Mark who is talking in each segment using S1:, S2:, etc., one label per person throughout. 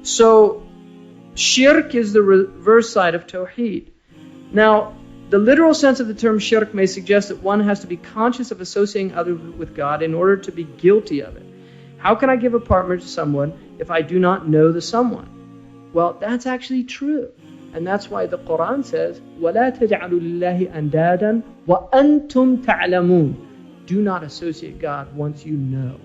S1: So, shirk is the reverse side of tawheed. Now, the literal sense of the term shirk may suggest that one has to be conscious of associating others with God in order to be guilty of it. How can I give a partner to someone if I do not know the someone? Well, that's actually true. And that's why the Quran says, وَلَا تَجْعَلُوا لِلَّهِ أَنْدَادًا وَأَنْتُمْ تَعْلَمُونَ. Do not associate God once you know.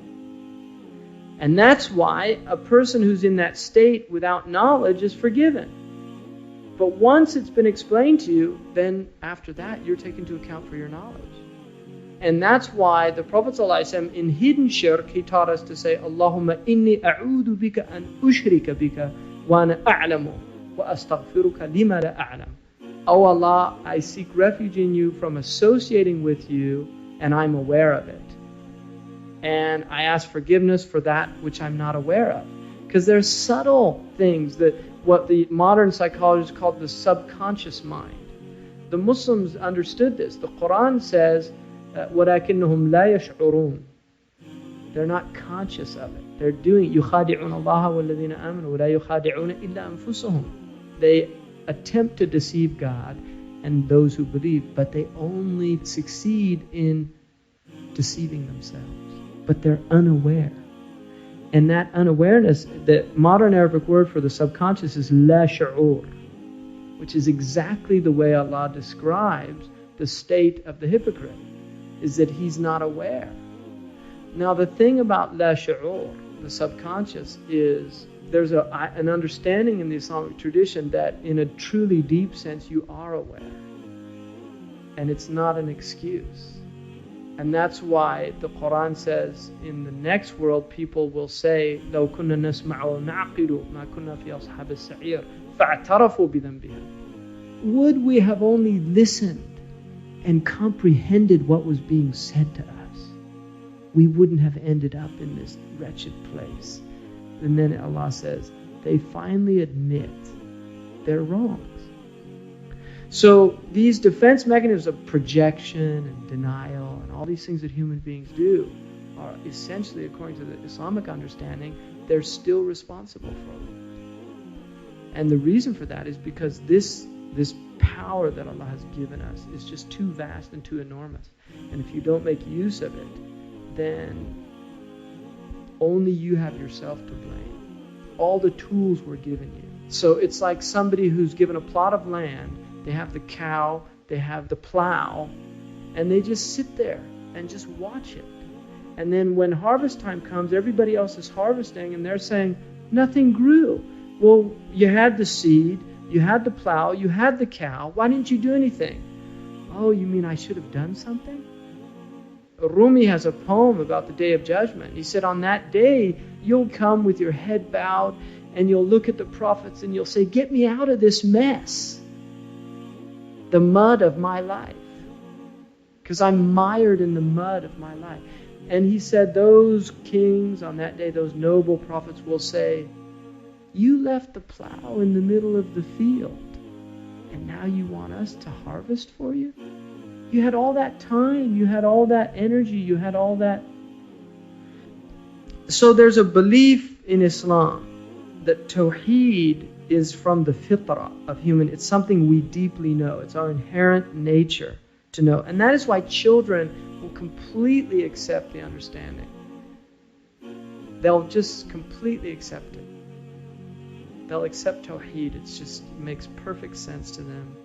S1: And that's why a person who's in that state without knowledge is forgiven. But once it's been explained to you, then after that, you're taken into account for your knowledge. And that's why the Prophet ﷺ, in hidden shirk, he taught us to say, Allahumma inni a'udhu bika an ushrika bika wa ana a'lamu wa astaghfiruka lima la a'lam. Oh Allah, I seek refuge in you from associating with you, and I'm aware of it. And I ask forgiveness for that which I'm not aware of. Because there's subtle things that what the modern psychologists call the subconscious mind. The Muslims understood this. The Quran says, وَلَكِنَّهُمْ لَا يَشْعُرُونَ. They're not conscious of it. They're doing يُخَادِعُونَ اللَّهَ وَالَّذِينَ آمَنُوا وَلَا يُخَادِعُونَ إِلَّا أَنفُسَهُم. They attempt to deceive God and those who believe, but they only succeed in deceiving themselves. But they're unaware. And that unawareness, the modern Arabic word for the subconscious is la shu'ur, which is exactly the way Allah describes the state of the hypocrite, is that he's not aware. Now the thing about la shu'ur, the subconscious, is there's an understanding in the Islamic tradition that in a truly deep sense you are aware. And it's not an excuse. And that's why the Quran says in the next world people will say, لَوْ كُنَّا نَسْمَعُ وَنَعْقِلُ مَا كُنَّا فِي أَصْحَابِ السَّعِيرِ فَاعْتَرَفُوا بِذَنْبِهِمْ. Would we have only listened and comprehended what was being said to us, we wouldn't have ended up in this wretched place. And then Allah says, they finally admit their wrongs. So these defense mechanisms of projection and denial and all these things that human beings do are essentially, according to the Islamic understanding, they're still responsible for them. And the reason for that is because this power that Allah has given us is just too vast and too enormous. And if you don't make use of it, then only you have yourself to blame. All the tools were given you. So it's like somebody who's given a plot of land. They have the cow, they have the plow, and they just sit there and just watch it. And then when harvest time comes, everybody else is harvesting and they're saying, nothing grew. Well, you had the seed, you had the plow, you had the cow. Why didn't you do anything? Oh, you mean I should have done something? Rumi has a poem about the Day of Judgment. He said, on that day, you'll come with your head bowed and you'll look at the prophets and you'll say, get me out of this mess. The mud of my life, because I'm mired in the mud of my life. And he said those kings on that day, those noble prophets will say, you left the plow in the middle of the field and now you want us to harvest for you? You had all that time, you had all that energy, you had all that. So there's a belief in Islam that Tawheed is from the fitrah of human. It's something we deeply know. It's our inherent nature to know. And that is why children will completely accept the understanding. They'll just completely accept it. They'll accept Tawheed. It just makes perfect sense to them.